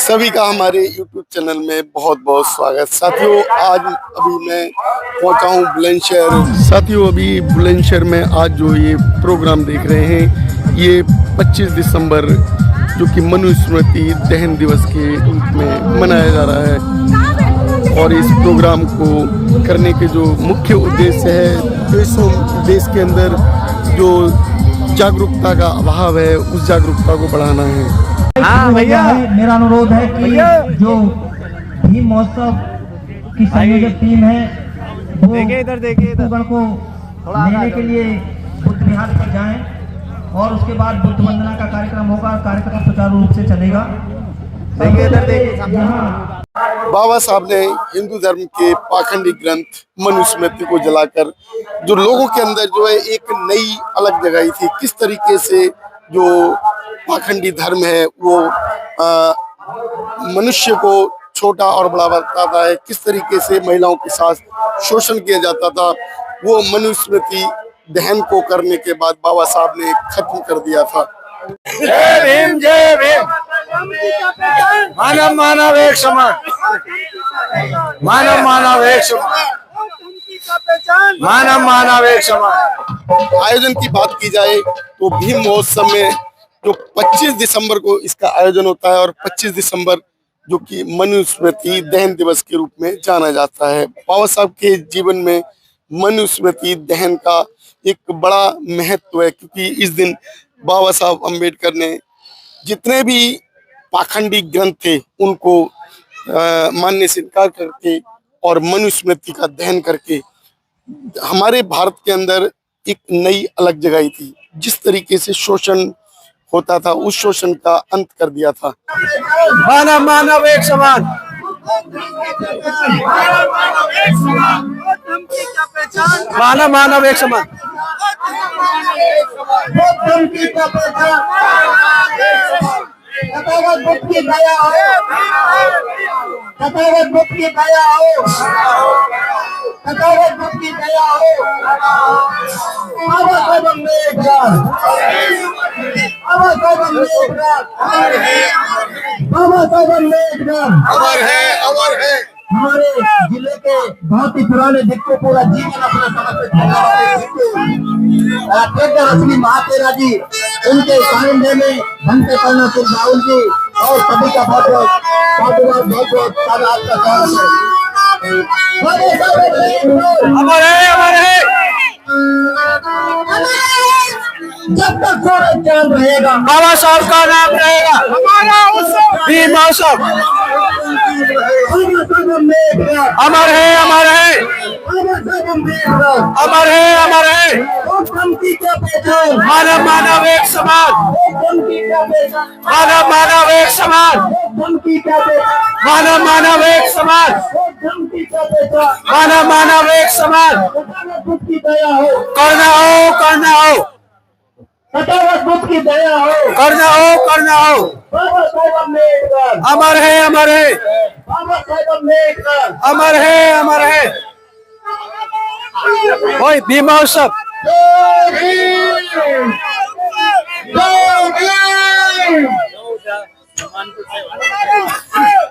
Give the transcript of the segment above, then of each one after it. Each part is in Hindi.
सभी का हमारे YouTube चैनल में बहुत बहुत स्वागत। साथियों आज अभी मैं पहुंचा हूं बुलंदशहर। साथियों अभी बुलंदशहर में आज जो ये प्रोग्राम देख रहे हैं ये 25 दिसंबर जो कि मनुस्मृति दहन दिवस के रूप में मनाया जा रहा है। और इस प्रोग्राम को करने के जो मुख्य उद्देश्य है देश के अंदर जो जागरूकता का अभाव है उस जागरूकता को बढ़ाना है। हाँ भैया, मेरा अनुरोध है कि जो भीम महोत्सव की संयोजक टीम है वो भिक्षुगण को लेने के लिए बुद्ध विहार पर जाएं और उसके बाद बुद्ध वंदना का कार्यक्रम होगा। कार्यक्रम सुचारू रूप से चलेगा। बाबा साहब ने हिंदू धर्म के पाखंडी ग्रंथ मनुस्मृति को जलाकर जो लोगों के अंदर जो है एक नई अलग जगाई थी। किस तरीके से जो पाखंडी धर्म है वो मनुष्य को छोटा और बड़ा बताता है, किस तरीके से महिलाओं के साथ शोषण किया जाता था, वो मनुस्मृति दहन को करने के बाद बाबा साहब ने खत्म कर दिया था। जय भीम, जय भीम। मानव मानव एक समान, मानव मानव एक समान, मानव मानव एक समान। आयोजन की बात की जाए तो भीम महोत्सव में जो 25 दिसंबर को इसका आयोजन होता है और 25 दिसंबर जो कि मनुस्मृति दहन दिवस के रूप में जाना जाता है। बाबा साहब के जीवन में मनुस्मृति दहन का एक बड़ा महत्व है, क्योंकि इस दिन बाबा साहब अम्बेडकर ने जितने भी पाखंडी ग्रंथ थे उनको मानने से इनकार करके और मनुस्मृति का दहन करके हमारे भारत के अंदर एक नई अलग जगाई थी। जिस तरीके से शोषण होता था उस शोषण का अंत कर दिया था। मानव मानव एक समान, मानव मानव एक समान। तथागत बुद्ध की दया हो, तथागत बुद्ध की दया हो, तथागत बुद्ध की दया हो। बाबा साहब अम्बेडकर, बाबा साहब अम्बेडकर, बाबा साहब अम्बेडकर अमर है, अमर है। हमारे जिले के बहुत ही पुराने भिक्षु पूरा जीवन अपना समर्पित करने वाले भिक्षु असली महातेरा जी, उनके सानिध्य में घंटे करना सिंह राहुल जी और सभी का बहुत बहुत सारा आपका स्वागत है। अमर है, अमर है। जब तक सूरज चांद रहेगा बाबा साहब का नाम रहेगा, हमारा उत्सव भीम महोत्सव। अमर है, अमर है, अमर है, अमर है। मानव मानव एक समान, मानव मानव एक समान, मानव मानव एक समान, मानव मानव एक समान। करना हो, करना हो, तथागत बुद्ध की दया हो, करना हो, करना हो। बाबा साहब अम्बेडकर, अमर है, अमर है, बाबा साहब अम्बेडकर, अमर है, अमर है। ओए भीम महोत्सव,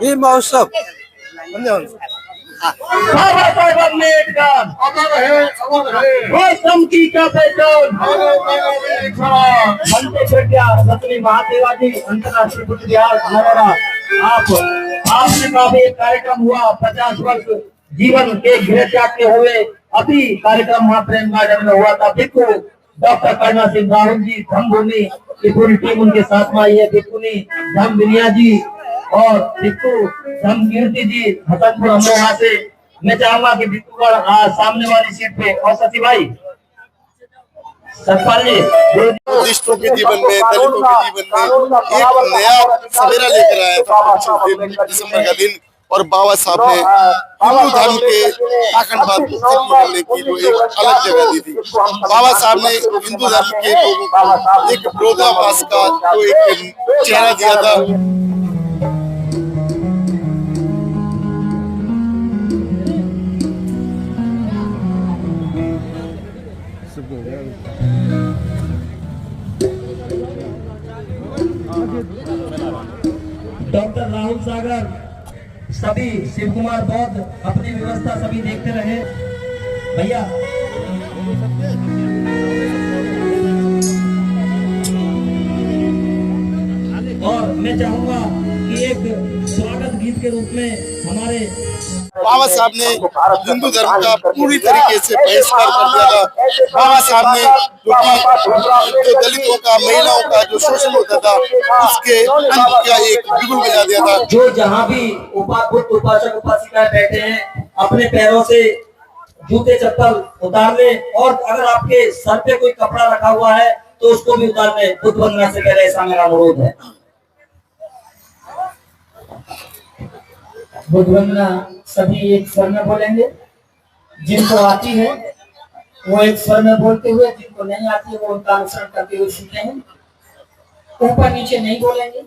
भीम महोत्सव। बाबा साहब अम्बेडकर अमर है, अमर है। वो धमकी का पहचान रत्नी महादेवा जी अंतर्राष्ट्रीय बुद्ध विहार नगरा। आपने का भी एक कार्यक्रम हुआ 50 वर्ष जीवन के गृह त्याग के हुए। अभी कार्यक्रम वहाँ प्रेम गार्डन में हुआ था। भिक्षु डॉक्टर करना सिंह राहुल जी, धमभूमि की पूरी टीम उनके साथ में आई है। भिक्षुनी धम बिनिया जी और भिक्षु धम कीर्ति जी हसनपुर अमरोहा से। मैं चाहूंगा कि भिक्षुगण सामने वाली सीट पे और सती भाई सतपाल जी बुद्धिस्टों के जीवन में, दलितों के जीवन में एक नया सवेरा लेकर आया था 25 दिसंबर का दिन। और बाबा साहब ने हिंदू धर्म के पाखंडवाद को खत्म करने की जो एक अलग जगह दी थी। बाबा साहब ने हिंदू धर्म के लोगों को एक विरोधाभास का जो एक चेहरा दिया था। डॉक्टर राहुल सागर, सभी शिव कुमार बौद्ध, अपनी व्यवस्था सभी देखते रहे भैया। और मैं चाहूंगा कि एक स्वागत गीत के रूप में हमारे बाबा साहब ने हिंदू धर्म का पूरी तरीके से बहिष्कार कर दिया था। बाबा साहब ने जो दलितों का, महिलाओं का जो शोषण होता था उसके अंत का एक बिगुल बजा दिया था। जो जहाँ भी उपासक उपासिकाएं बैठे हैं, अपने पैरों से जूते चप्पल उतार ले, और अगर आपके सर पे कोई कपड़ा रखा हुआ है तो उसको भी उतार ले। बुद्ध वंदना से पहले ऐसा मेरा अनुरोध है। बुद्ध वंदना सभी एक स्वर में बोलेंगे। जिनको आती है वो एक स्वर में बोलते हुए, जिनको नहीं आती है वो उनका अनुसरण करते हुए सीखेंगे। ऊपर नीचे नहीं बोलेंगे।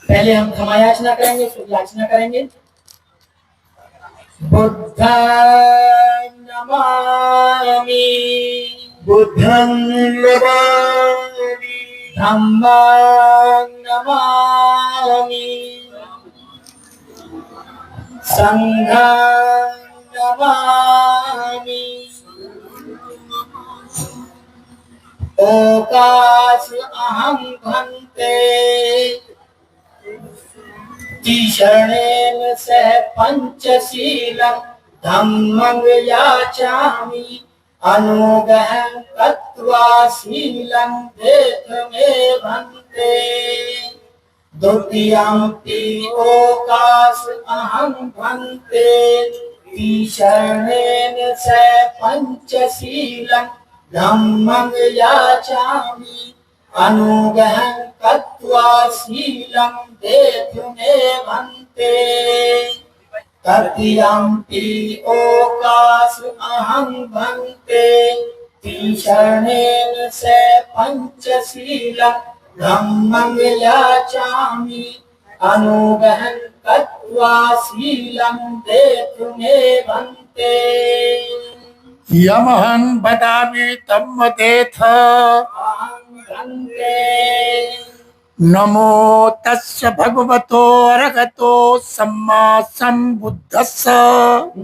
पहले हम क्षमा याचना करेंगे, फिर याचना करेंगे। बुद्धं नमामि, बुद्धं नमामि, धम्मं नमामि, संघं नमामि, ओकास अहं भन्ते, तीक्ष्णेन सह पंचशीलं धम्मं याचामि, अनुगहं कृत्वा शीलं देहि भन्ते, द्वितीयंपि ओकास अहं भन्ते, तीक्ष्णेन सह पंचशीलं धम्मं याचामि, अनुगहं कृत्वा शीलं देहि भन्ते, तृतीयंपि ओकास अहं भन्ते, तीक्ष्णेन सह पंचशीलं धम्मं याचामि, अनुगहं कृत्वा शीलं देहि भन्ते। यमहं वदामि तम्मदेथ नमो तस्य भगवतो अरहतो सम्मा सम्बुद्धस्स।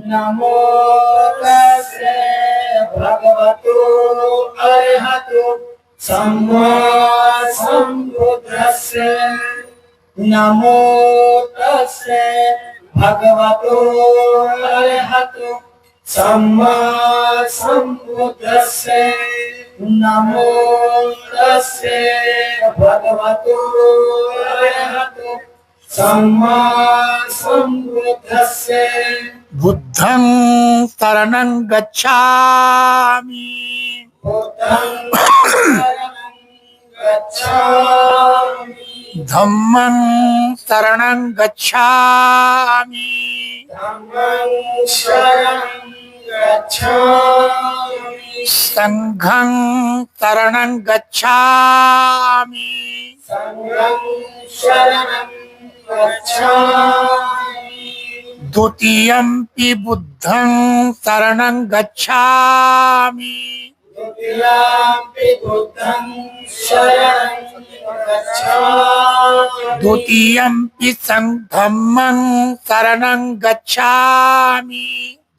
नमो तस्य भगवतो अरहतो सम्मा सम्बुद्धस्स। नमो तस्य भगवतो अरहतो सम्मा सम्बुद्धस्स। नमो तस्य भगवतो अरहतो सम्मा सम्बुद्धस्स। बुद्धं शरणं गच्छामि, बुद्धं शरणं गच्छामि, धम्मं शरणं गच्छामि, धम्मं शरणं गच्छामि, संघं शरणं गच्छामि, संघं शरणं गच्छामि, द्वितीयंपि बुद्धं शरणं गच्छामि, द्वितीयंपि बुद्धं शरणं गच्छामि, द्वितीयंपि धम्मं शरणं गच्छामि,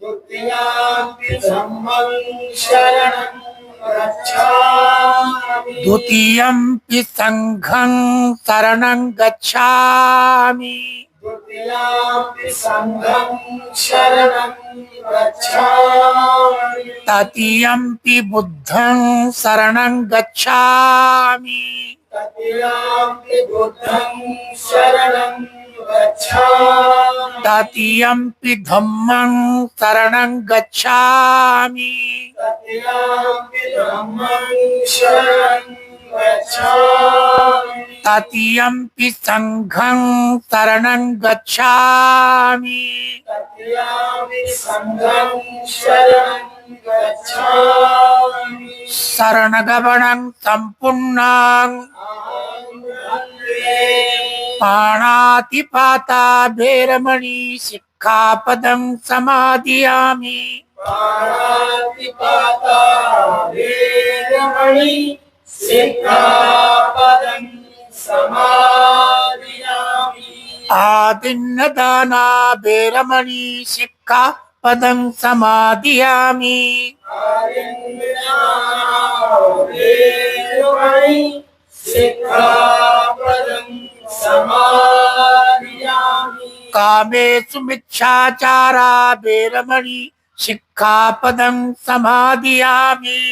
द्वितीयंपि धम्मं शरणं गच्छामि, द्वितीयंपि संघं शरणं गच्छामि, द्वितीयंपि संघं शरणं गच्छामि, तृतीयंपि बुद्धं शरणं गच्छामि, तृतीयंपि बुद्धं शरणं गच्छामि, तृतीयंपि धम्मं शरणं गच्छामि, तृतीयंपि धम्मं शरणं गच्छामि, तृतीयंपि संघं शरणं गच्छामि, तृतीयंपि संघं शरणं गच्छामि, शरणगमनं सम्पूर्णं अहं वन्दे पाणातिपाता भैरमणि सिक्खापदं समादयामि, पाणातिपाता वेरमणि सिक्खापदं आदिन्नदाना वेरमणि सिक्खापदं समादयामि कामेषु मिच्छाचारा वेरमणि सिक्खापदं समादयामि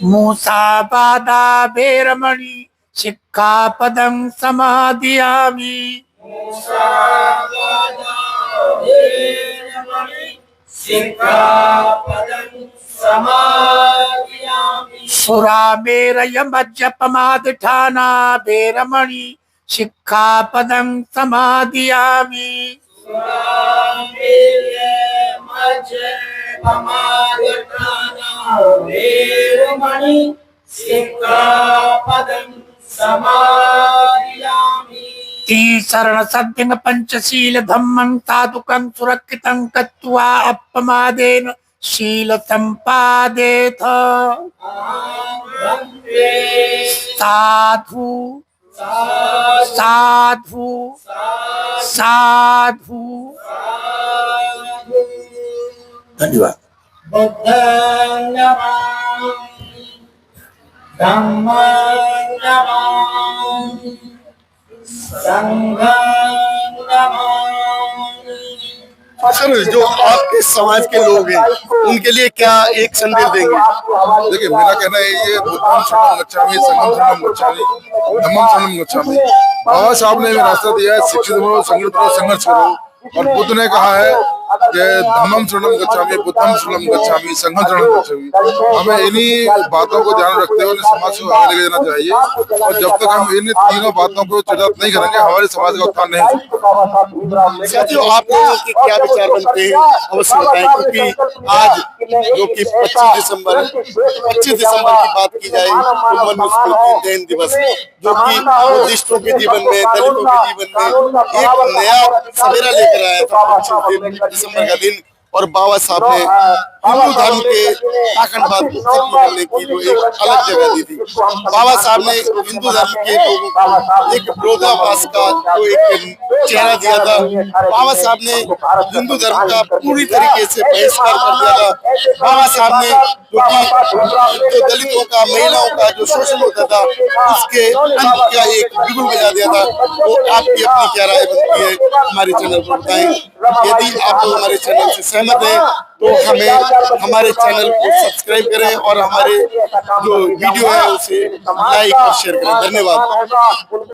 मूसावादा वेरमणि सिक्खापदं समादयामि सुरामेरयमज्जपमादठाना वेरमणि सिक्खापदं समादयामि तीसरण सद्यं पंचशील धम्मं साधुकं सुरक्षितं कत्वा अपमादेन शील संपादेथ साधु साधु साधु। धन्यवाद। बुद्धं नमामि, धम्मं नमामि, संघं नमामि। सर, जो आपके समाज के लोग हैं उनके लिए क्या एक संदेश देंगे? देखिए, मेरा कहना है ये बुद्धं शरणं गच्छामि, संघं शरणं गच्छामि, धम्मं शरणं गच्छामि। बाबा साहब ने हमें रास्ता दिया है, शिक्षित बनो, संगठित बनो, संघर्ष करो। और बुद्ध ने कहा है कि धम्मं शरणं गच्छामि, बुद्धं शरणं गच्छामि, संघं शरणं गच्छामि। हमें इन्हीं बातों को ध्यान रखते हुए समाज को आगे लेके जाना चाहिए। और जब तक हम इन तीनों बातों को चरितार्थ नहीं करेंगे, हमारे समाज का उत्थान नहीं हो सकता। साथियों, आप लोगों के क्या विचार बनते हैं अवश्य बताएं, क्योंकि आज जो कि 25 दिसंबर की बात की जाए तो मनुस्मृति दहन दिवस, जो कि बुद्धिस्टों के जीवन में, दलितों के जीवन में एक नया सवेरा लेकर आया था 25 दिसंबर का दिन। और बाबा साहब ने हिंदू धर्म के आखंडवाद को खत्म करने की जो एक अलग जगह दी थी। बाबा साहब ने हिंदू धर्म के लोगों को एक विरोधाभास का जो एक चेहरा दिया था। बाबा साहब ने हिंदू धर्म का पूरी तरीके से बहिष्कार कर दिया था। बाबा साहब ने जो दलितों का, महिलाओं का जो शोषण होता था उसके अंत का एक बिगुल बजा दिया था। तो आपकी अपनी क्या राय बनती है हमारे चैनल पर बताएं। यदि आप लोग हमारे चैनल से सहमत हैं तो हमें हमारे चैनल को सब्सक्राइब करें और हमारे जो वीडियो है उसे लाइक और शेयर करें। धन्यवाद।